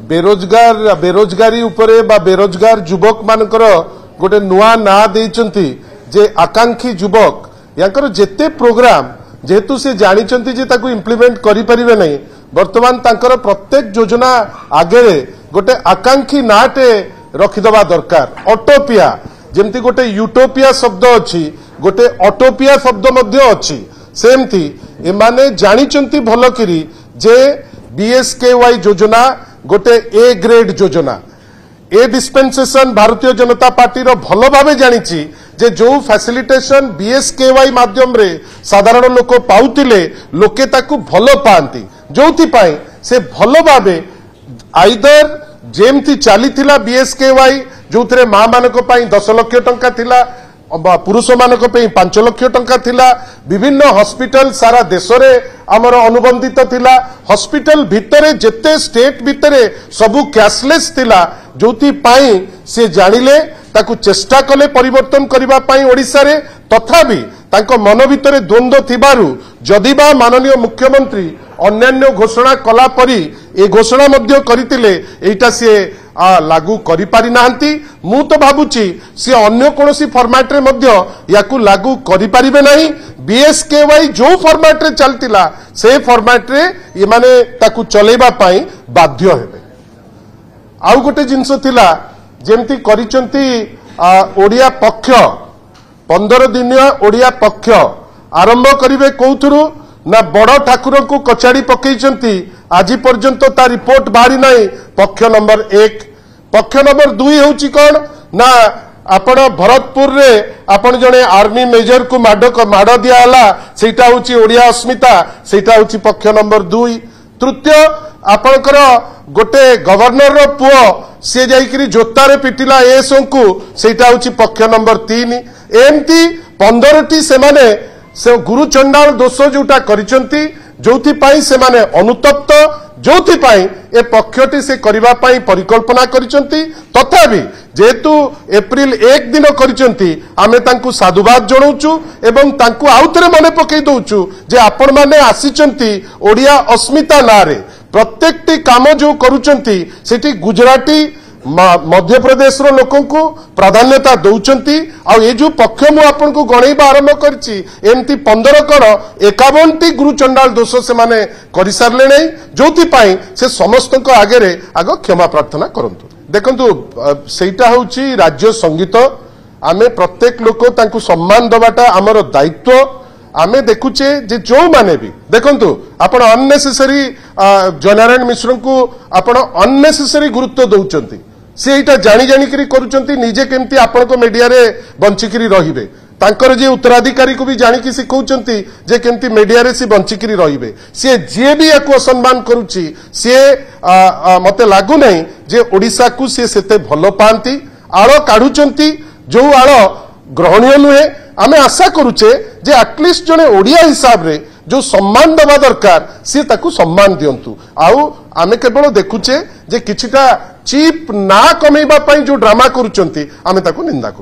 बेरोजगारी उपरे बा बेरोजगार युवक मानकर गोटे नुआ ना देइचंती जे आकांक्षी युवक यांकर जेते प्रोग्राम जेहेतु से जानिचंती जे ताकू इम्प्लीमेंट करि परिबे नहीं वर्तमान तांकर प्रत्येक योजना आगे गोटे आकांक्षी नाटे रखिदबा दरकार। ऑटोपिया जेमती गोटे यूटोपिया शब्द अच्छी गोटे ऑटोपिया शब्द मध्य अच्छी सेमती एमाने जानिचंती भल करी जे बीएसकेवाई योजना गोटे ए ग्रेड योजना ए डिस्पेंसेशन भारतीय जनता पार्टी रो भल भावे जानिची जे जो फैसिलिटेशन बीएसकेवाई माध्यम रे साधारण लोक पाउतिले लोके ताकू भल पांती जोथि पाई से भल भावे आइदर जेमती चलीथिला बीएसकेवाई जोथरे मां मानक पई 10 लाख टंका थिला पुरुष मानक पई 5 लाख टंका थिला विभिन्न हॉस्पिटल सारा देश रे आमर अनुबंधित थिला हॉस्पिटल भितरे जेते स्टेट भितरे सबु कैशलेस थिला जोथि पाई से जानिले ताकू चेष्टा कले परिवर्तन करिबा पाई ओडिसा रे तथापि तांको मन भितरे द्वंद्व थिबारु जदिबा माननीय मुख्यमंत्री अन्यान्य घोषणा कला परी ए घोषणा मध्य करितिले एटा से लागू करि पारि नाहंती मु तो भाबुची से अन्य कोनोसी फॉर्मेट रे मध्य याकू लागू करि पारिबे नहीं बीएसकेवाई जो फॉर्मेट रे चलतिला से फॉर्मेट रे ये माने ताकू चलेबा पाई बाध्य हेबे। आउ गोटे जिंस थिला जेमती करिचंती ओडिया पक्ष 15 दिनिया ओडिया पक्ष आरंभ करिवे कोथुरु ना बड़ ठाकुर को कचाड़ी पकईचंती आज पर्यंत ता रिपोर्ट बाहरी नहीं। पक्ष नंबर 1 पक्ष नंबर 2 होची कोन ना आपण भरतपुर रे आपण जने आर्मी मेजर को माड दिया हला सेटा होची ओडिया अस्मिता सेटा होची पक्ष नंबर 2। तृतीय आपणकर गोटे गवर्नर रो पुओ से जाइकरी जोतारे पिटिला एसओ को सेटा होची पक्ष नंबर 3। एमती 15टी से माने से गुरु चंडाल दोष जोटा करिसंती जोथि पाई से माने अनुतप्त जोथि पाई ए पक्षटी से करिबा पाई परिकल्पना करिसंती तथापि जेतु एप्रिल 1 दिन करिसंती आमे तांकु साधुवाद जणाउचु एवं तांकु आउतरे मने पकई दउचु जे आपण माने आसीचंती ओडिया अस्मिता नारे प्रत्येकटी काम जो करूचंती सेठी गुजराती मध्य प्रदेश रो लोकों को प्राधान्यता दौचंती आ ये जो पक्ष मु आपन को गणैबा आरंभ करची एमती 15 कर 51टी गुरु चंडाल दोष से माने करि सारले नै जोथि पाई से समस्त को आगे रे आगो क्षमा प्रार्थना करंतु। देखंतु सेटा होची राज्य संगीत आमे प्रत्येक लोक तांकु सम्मान दबाटा हमर दायित्व आमे देखुचे जे जो माने भी देखंतु आपण अननेसेसरी जननारायण मिश्र को आपण अननेसेसरी गुरुत्व दउचंती से एटा जानी जानी करी करूचंती निजे केमती आपण को मीडिया रे बंचिकरी रहिबे तांकर जे उत्तराधिकारी को भी जानी की सिखौचंती जे केमती मीडिया रे से बंचिकरी रहिबे से जे भी याको असम्मान करूची से मते लागु नहीं जे ओडिसा को से सेते भलो पांती आळो काढुचंती जो आळो ग्रहणीय नुहे आमे आशा करूचे जे एटलिस्ट जने ओडिया हिसाब रे जो सम्मान दबा दरकार सी ताकू सम्मान दियंतु आउ आमे केवल देखुचे जे किछिटा चीप ना कमेबा पई जो ड्रामा करूचंती आमे ताकू निंदा करू।